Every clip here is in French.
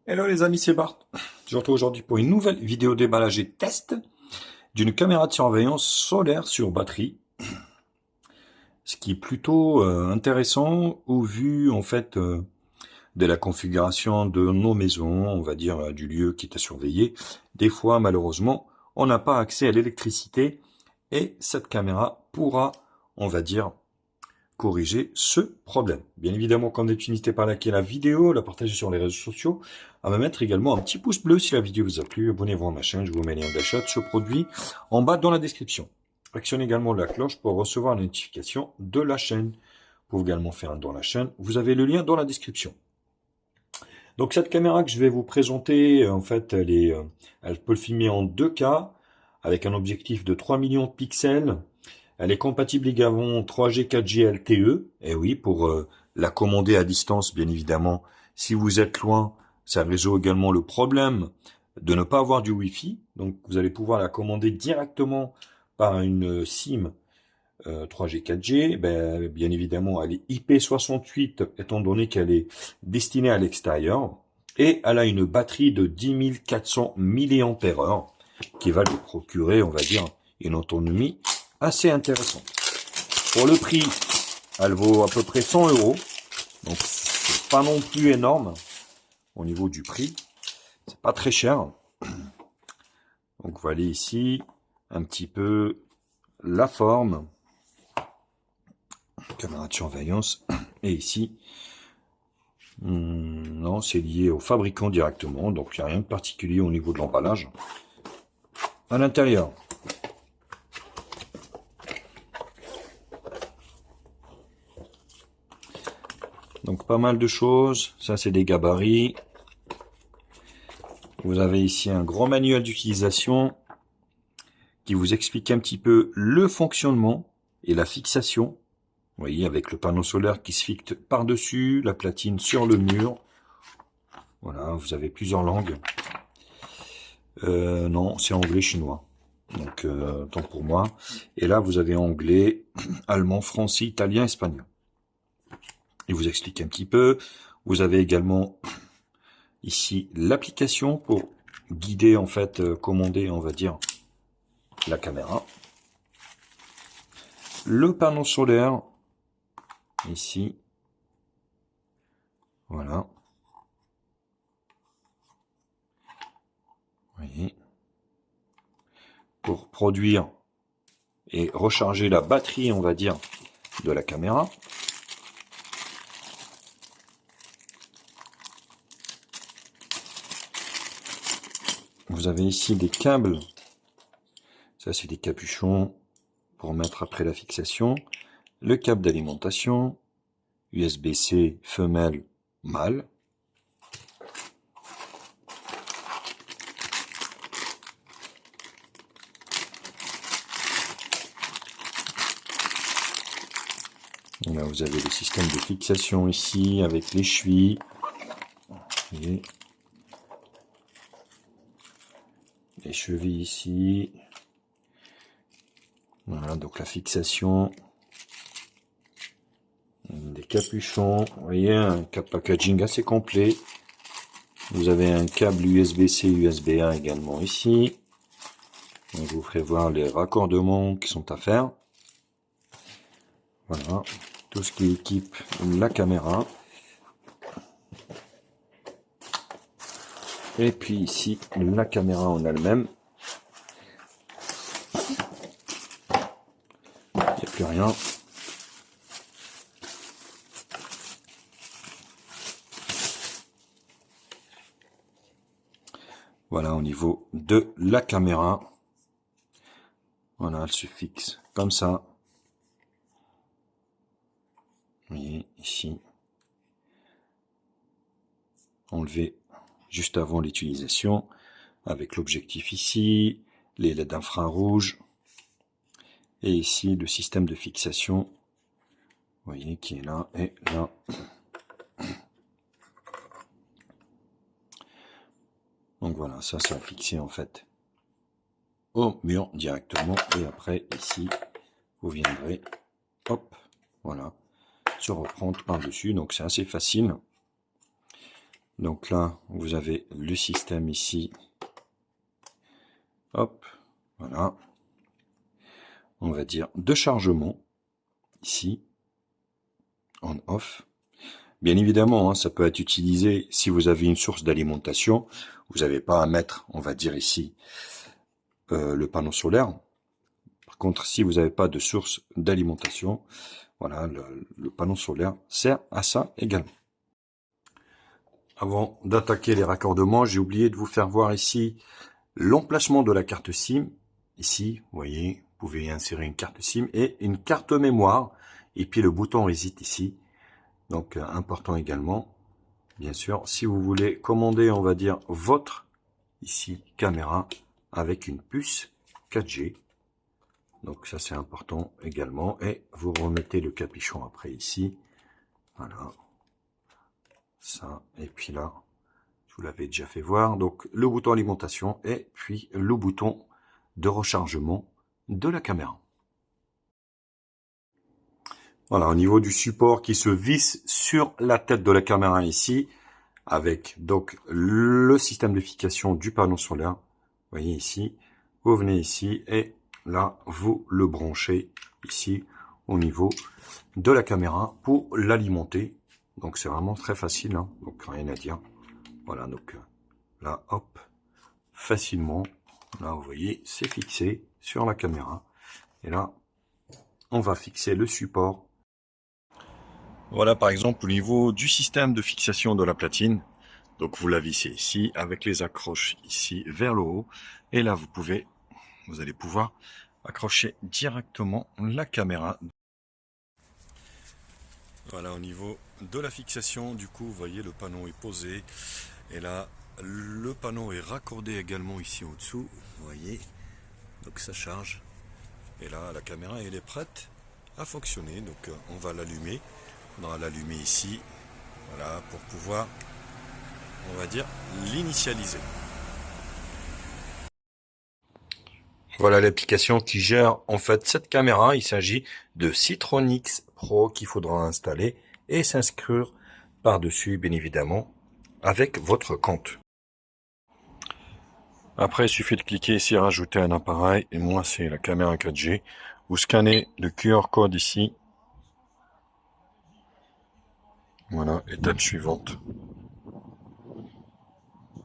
Hello les amis, c'est Bart. Je vous retrouve aujourd'hui pour une nouvelle vidéo déballage et test d'une caméra de surveillance solaire sur batterie. Ce qui est plutôt intéressant au vu en fait de la configuration de nos maisons, on va dire du lieu qui est à surveiller. Des fois malheureusement on n'a pas accès à l'électricité et cette caméra pourra, on va dire, corriger ce problème. Bien évidemment, quand vous n'hésitez pas à liker la vidéo, la partager sur les réseaux sociaux, à me mettre également un petit pouce bleu si la vidéo vous a plu. Abonnez-vous à ma chaîne, je vous mets le lien d'achat de ce produit en bas dans la description. Actionnez également la cloche pour recevoir la notification de la chaîne. Vous pouvez également faire un don à la chaîne. Vous avez le lien dans la description. Donc cette caméra que je vais vous présenter, en fait, elle peut le filmer en 2K avec un objectif de 3 millions de pixels. Elle est compatible également 3G, 4G LTE. Et oui, pour la commander à distance, bien évidemment. Si vous êtes loin, ça résout également le problème de ne pas avoir du Wi-Fi. Donc, vous allez pouvoir la commander directement par une SIM 3G, 4G. Ben, bien évidemment, elle est IP68, étant donné qu'elle est destinée à l'extérieur. Et elle a une batterie de 10 400 mAh qui va lui procurer, on va dire, une autonomie assez intéressante. Pour le prix, elle vaut à peu près 100 €. Donc, c'est pas non plus énorme au niveau du prix. C'est pas très cher. Donc, voilà ici un petit peu la forme. Caméra de surveillance. Et ici, non, c'est lié au fabricant directement. Donc, il n'y a rien de particulier au niveau de l'emballage. À l'intérieur, donc pas mal de choses. Ça, c'est des gabarits. Vous avez ici un grand manuel d'utilisation qui vous explique un petit peu le fonctionnement et la fixation. Vous voyez, avec le panneau solaire qui se fixe par-dessus, la platine sur le mur. Voilà, vous avez plusieurs langues. Non, c'est anglais, chinois. Donc, tant pour moi. Et là, vous avez anglais, allemand, français, italien, espagnol. Il vous explique un petit peu. Vous avez également ici l'application pour guider, en fait, commander, on va dire, la caméra. Le panneau solaire, ici. Voilà. Vous voyez. Pour produire et recharger la batterie, on va dire, de la caméra. Vous avez ici des câbles. Ça, c'est des capuchons pour mettre après la fixation. Le câble d'alimentation. USB-C femelle, mâle. Et là, vous avez le système de fixation ici avec les chevilles. Et les chevilles ici. Voilà, donc la fixation. Des capuchons. Vous voyez, un packaging assez complet. Vous avez un câble USB-C, USB-A également ici. Donc, je vous ferai voir les raccordements qui sont à faire. Voilà, tout ce qui équipe la caméra. Et puis ici, la caméra en elle-même. Il n'y a plus rien. Voilà au niveau de la caméra. Voilà, elle se fixe comme ça. Vous voyez ici. Enlevé juste avant l'utilisation. Avec l'objectif ici. Les LED infrarouges. Et ici le système de fixation. Vous voyez qui est là et là. Donc voilà, ça va fixer en fait au mur directement. Et après ici, vous viendrez, hop, voilà, se reprendre par-dessus. Donc c'est assez facile. Donc là, vous avez le système ici. Hop, voilà. On va dire de chargement, ici, on-off. Bien évidemment, hein, ça peut être utilisé si vous avez une source d'alimentation. Vous n'avez pas à mettre, on va dire ici, le panneau solaire. Par contre, si vous n'avez pas de source d'alimentation, voilà, le panneau solaire sert à ça également. Avant d'attaquer les raccordements, j'ai oublié de vous faire voir ici l'emplacement de la carte SIM. Ici, vous voyez, vous pouvez insérer une carte SIM et une carte mémoire. Et puis le bouton Reset ici. Donc important également. Bien sûr, si vous voulez commander, on va dire, votre ici caméra avec une puce 4G. Donc ça c'est important également. Et vous remettez le capuchon après ici. Voilà. Ça. Et puis là, je vous l'avais déjà fait voir. Donc le bouton alimentation et puis le bouton de rechargement de la caméra. Voilà, au niveau du support qui se visse sur la tête de la caméra ici, avec donc le système d'efficacité du panneau solaire. Vous voyez ici, vous venez ici et là, vous le branchez ici au niveau de la caméra pour l'alimenter. Donc c'est vraiment très facile, hein, donc rien à dire. Voilà, donc là, hop, facilement. Là, vous voyez, c'est fixé sur la caméra. Et là, on va fixer le support. Voilà, par exemple, au niveau du système de fixation de la platine. Donc, vous la vissez ici, avec les accroches ici vers le haut. Et là, vous allez pouvoir accrocher directement la caméra. Voilà, au niveau de la fixation, du coup, vous voyez, le panneau est posé. Et là, le panneau est raccordé également ici au-dessous. Vous voyez, donc ça charge. Et là, la caméra, elle est prête à fonctionner. Donc, on va l'allumer. On va l'allumer ici, voilà, pour pouvoir, on va dire, l'initialiser. Voilà l'application qui gère en fait cette caméra. Il s'agit de Citronix Pro qu'il faudra installer et s'inscrire par-dessus, bien évidemment, avec votre compte. Après, il suffit de cliquer ici, rajouter un appareil, et moi c'est la caméra 4G. Vous scannez le QR code ici. Voilà, étape suivante.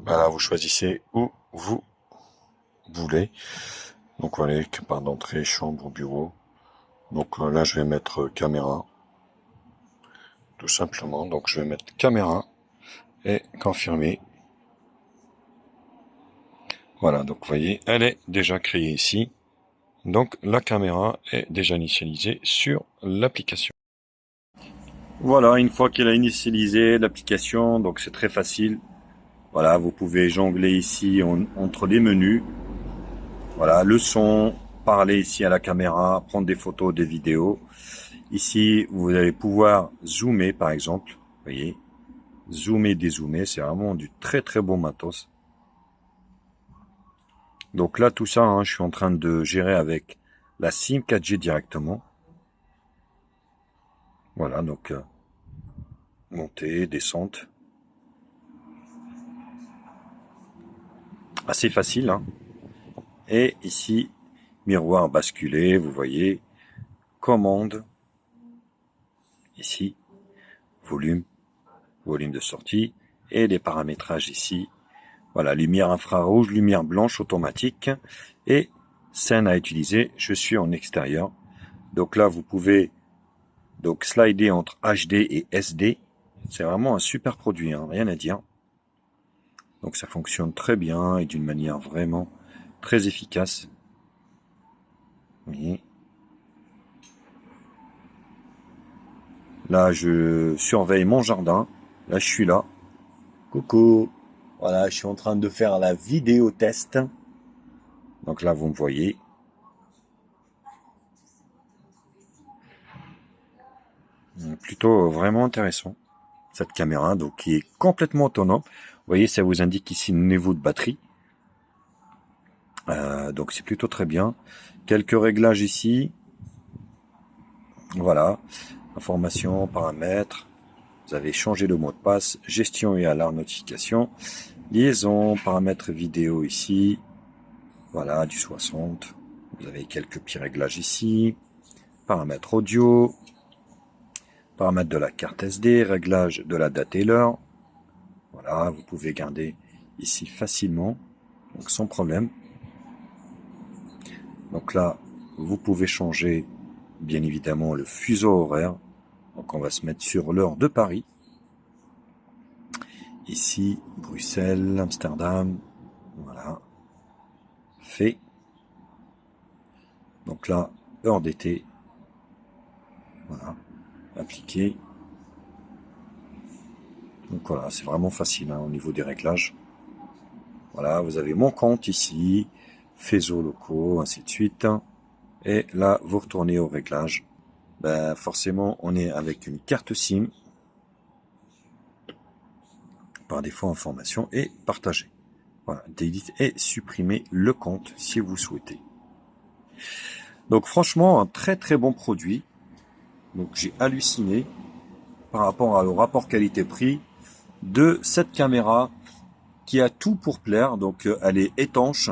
Voilà, vous choisissez où vous voulez. Donc voilà, barre d'entrée, chambre, bureau. Donc là, je vais mettre caméra. Tout simplement. Donc je vais mettre caméra et confirmer. Voilà, donc vous voyez, elle est déjà créée ici. Donc la caméra est déjà initialisée sur l'application. Voilà, une fois qu'elle a initialisé l'application, donc c'est très facile. Voilà, vous pouvez jongler ici entre les menus. Voilà, le son, parler ici à la caméra, prendre des photos, des vidéos. Ici, vous allez pouvoir zoomer par exemple. Vous voyez, zoomer, dézoomer, c'est vraiment du très très bon matos. Donc là, tout ça, hein, je suis en train de gérer avec la SIM 4G directement. Voilà, donc montée, descente. Assez facile, hein. Et ici, miroir basculé, vous voyez, commande. Ici, volume, volume de sortie. Et les paramétrages ici. Voilà, lumière infrarouge, lumière blanche automatique. Et scène à utiliser, je suis en extérieur. Donc là, vous pouvez donc slider entre HD et SD. C'est vraiment un super produit, hein, rien à dire. Donc ça fonctionne très bien et d'une manière vraiment très efficace. Vous voyez. Là, je surveille mon jardin. Là, je suis là. Coucou. Voilà, je suis en train de faire la vidéo test. Donc là, vous me voyez. Plutôt vraiment intéressant. Cette caméra, donc qui est complètement autonome. Vous voyez, ça vous indique ici le niveau de batterie. Donc c'est plutôt très bien. Quelques réglages ici. Voilà. Information, paramètres. Vous avez changé le mot de passe, gestion et alarme notification, liaison, paramètres vidéo ici, voilà, du 60. Vous avez quelques petits réglages ici, paramètres audio, paramètres de la carte SD, réglage de la date et l'heure. Voilà, vous pouvez garder ici facilement, donc sans problème. Donc là, vous pouvez changer bien évidemment le fuseau horaire. Donc on va se mettre sur l'heure de Paris. Ici, Bruxelles, Amsterdam, voilà, fait. Donc là, heure d'été, voilà, appliqué. Donc voilà, c'est vraiment facile hein, au niveau des réglages. Voilà, vous avez mon compte ici, faisceaux locaux, ainsi de suite. Et là, vous retournez au réglage. Ben, forcément, on est avec une carte SIM. Par défaut, information et partager. Voilà, delete et supprimer le compte si vous souhaitez. Donc franchement, un très très bon produit. Donc j'ai halluciné par rapport au rapport qualité-prix de cette caméra qui a tout pour plaire. Donc elle est étanche,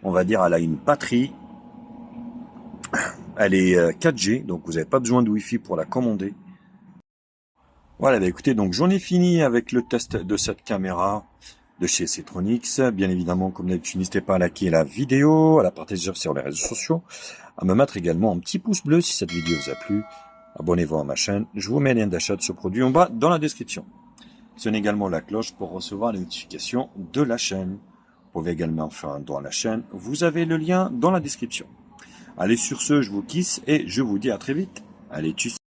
on va dire, elle a une batterie, elle est 4G, donc vous n'avez pas besoin de Wi-Fi pour la commander. Voilà, bah écoutez, donc j'en ai fini avec le test de cette caméra de chez Setronics. Bien évidemment, comme d'habitude, n'hésitez pas à liker la vidéo, à la partager sur les réseaux sociaux, à me mettre également un petit pouce bleu si cette vidéo vous a plu. Abonnez-vous à ma chaîne. Je vous mets le lien d'achat de ce produit en bas dans la description. Sonnez également la cloche pour recevoir les notifications de la chaîne. Vous pouvez également faire un don à la chaîne. Vous avez le lien dans la description. Allez, sur ce, je vous kiss et je vous dis à très vite. Allez, tchuss.